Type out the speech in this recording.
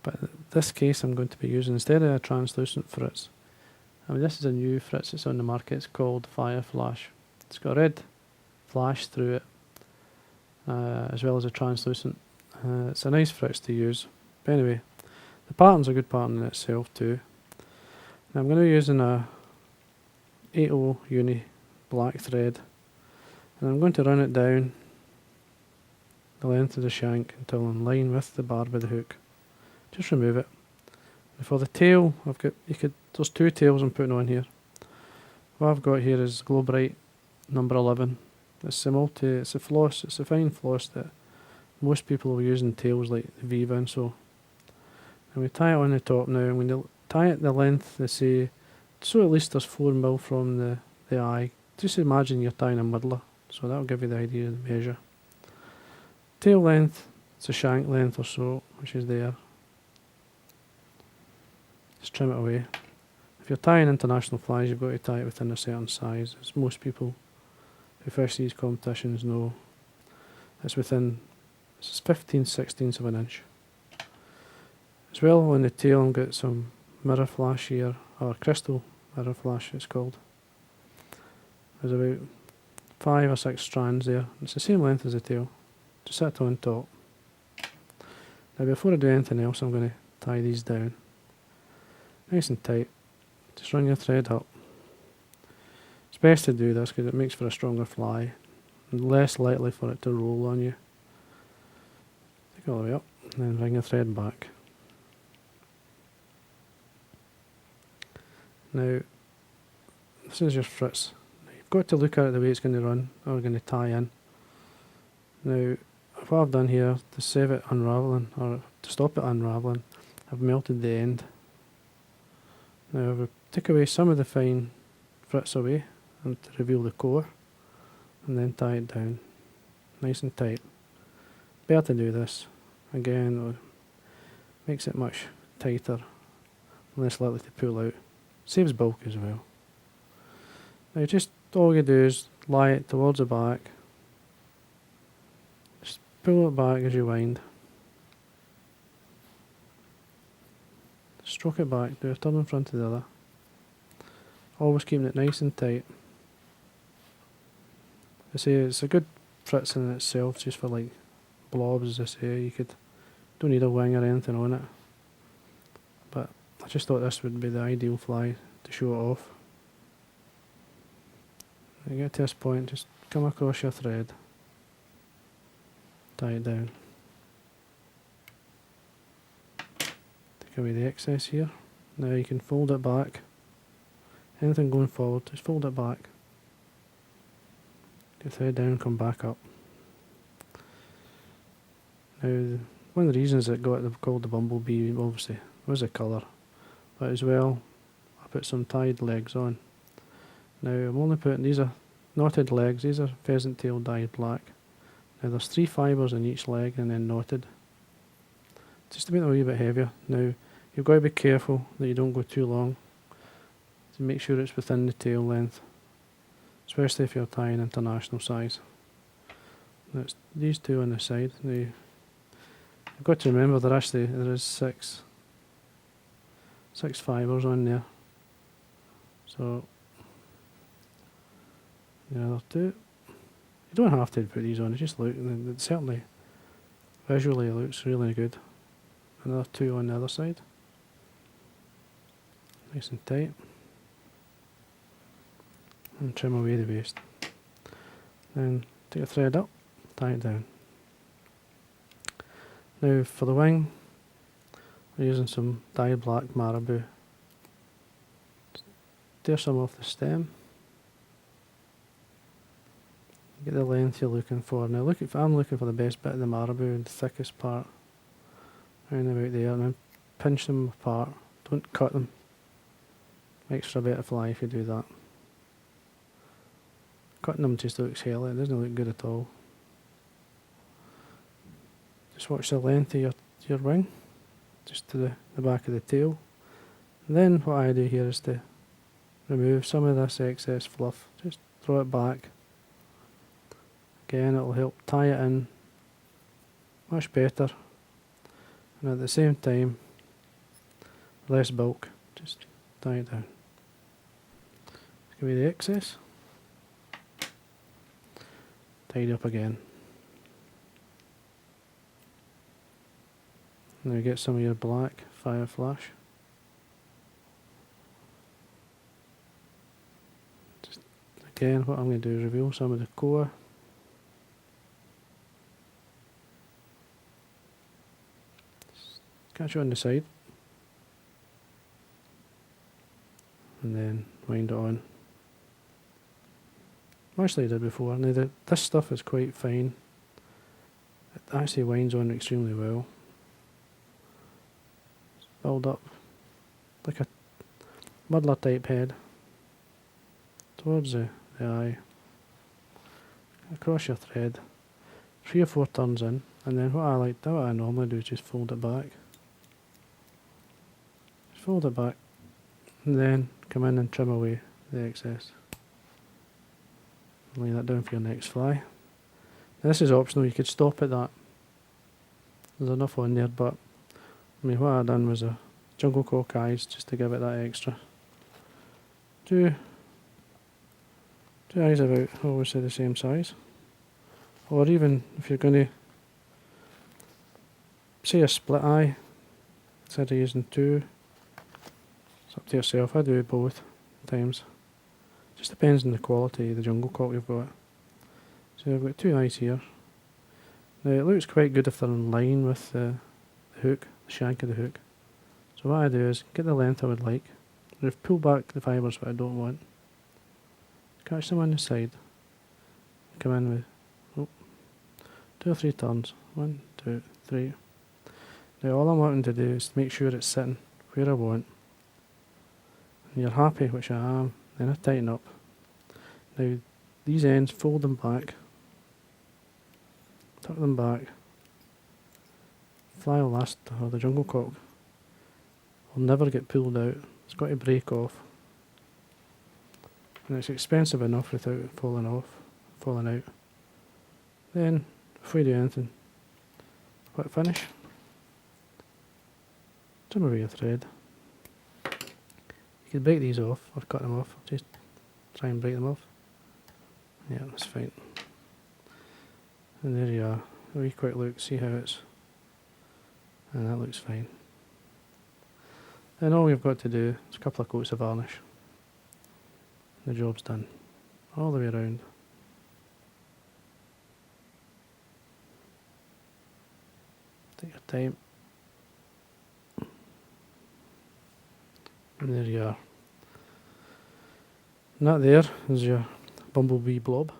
But in this case I'm going to be using, instead of a translucent fritz, I mean this is a new fritz that's on the market, it's called Fire Flash. It's got a red flash through it, as well as a translucent. It's a nice fritz to use. But anyway, the pattern's a good pattern in itself too. Now I'm going to be using a 80 uni black thread, and I'm going to run it down the length of the shank until in line with the barb of the hook. Just remove it. And for the tail, there's two tails I'm putting on here. What I've got here is Glow Bright number 11. It's a floss, it's a fine floss that most people will use in tails like the Viva and so. And we tie it on the top now, and we tie it the length, they say, so at least there's 4mm from the eye. Just imagine you're tying a muddler, so that'll give you the idea of the measure. Tail length, it's a shank length or so, which is there. Just trim it away. If you're tying international flies, you've got to tie it within a certain size, as most people who fish these competitions know. It's 15/16 of an inch. As well on the tail, I've got some mirror flash here, or crystal mirror flash it's called. There's about 5 or 6 strands there. It's the same length as the tail. Just sit on top. Now before I do anything else, I'm going to tie these down. Nice and tight. Just run your thread up. It's best to do this because it makes for a stronger fly and less likely for it to roll on you. Take it all the way up and then bring your thread back. Now, this is your fritz. You've got to look at it the way it's going to run or going to tie in. Now, what I've done here to save it unravelling, or to stop it unravelling, I've melted the end. Now I will take away some of the fine fritz away and to reveal the core, and then tie it down nice and tight. Better to do this again, it makes it much tighter, less likely to pull out. Saves bulk as well. Now just all you do is lie it towards the back. Just pull it back as you wind. Stroke it back, do a turn in front of the other. Always keeping it nice and tight. I say it's a good fritz in itself, just for like blobs, as I say. Don't need a wing or anything on it. But I just thought this would be the ideal fly to show it off. When you get to this point, just come across your thread. Tie it down. Take away the excess here. Now you can fold it back. Anything going forward, just fold it back. Get the thread down and come back up. Now, one of the reasons it got called the Bumblebee, obviously, was the colour. But as well, I put some tied legs on. Now I'm only putting, these are knotted legs, these are pheasant tail dyed black. Now there's 3 fibres in each leg and then knotted. Just to make them a wee bit heavier. Now you've got to be careful that you don't go too long to make sure it's within the tail length, especially if you're tying international size. Now it's these two on the side. Now you've got to remember there is 6 fibres on there. So the other 2. You don't have to put these on, just look, and it certainly visually looks really good. Another 2 on the other side. Nice and tight. And trim away the waste. Then take a thread up, tie it down. Now for the wing, we're using some dyed black marabou. Tear some off the stem. Get the length you're looking for. Now I'm looking for the best bit of the marabou, the thickest part. Round about there, and then pinch them apart. Don't cut them. Makes for a better fly if you do that. Cutting them just looks hell, it doesn't look good at all. Just watch the length of your wing, just to the back of the tail. And then what I do here is to remove some of this excess fluff. Just throw it back. Again, it'll help tie it in much better. And at the same time, less bulk, just tie it down. Take away the excess, tidy up again. Now you get some of your black fire flash. Just again, what I'm going to do is reveal some of the core. Catch it on the side. And then wind it on. Much like I did before. Now this stuff is quite fine. It actually winds on extremely well. Build up like a muddler type head towards the eye, across your thread, 3 or 4 turns in, and then what I normally do is just fold it back. Just fold it back, and then come in and trim away the excess. Lay that down for your next fly. Now this is optional, you could stop at that. There's enough on there, but I mean, what I done was a jungle cock eyes just to give it that extra. Two eyes about obviously the same size, or even if you're going to say a split eye instead of using 2, it's up to yourself. I do both times. Just depends on the quality of the jungle cock you've got. So I've got 2 eyes here. Now it looks quite good if they're in line with the hook, the shank of the hook. So what I do is get the length I would like, pull back the fibres that I don't want, catch them on the side, come in with 2 or 3 turns, 1, 2, 3. Now all I'm wanting to do is to make sure it's sitting where I want. And you're happy, which I am, then I tighten up. Now these ends, fold them back, tuck them back. Fly will last, or the jungle cock will never get pulled out. It's got to break off. And it's expensive enough without falling out. Then, before you do anything, quick finish. Trim away your thread. You can break these off, or cut them off. Just try and break them off. Yeah, that's fine. And there you are. A wee quick look, see how it's... And that looks fine. Then all we've got to do is a couple of coats of varnish. The job's done. All the way around. Take your time. And there you are. And that there is your Bumblebee Blob.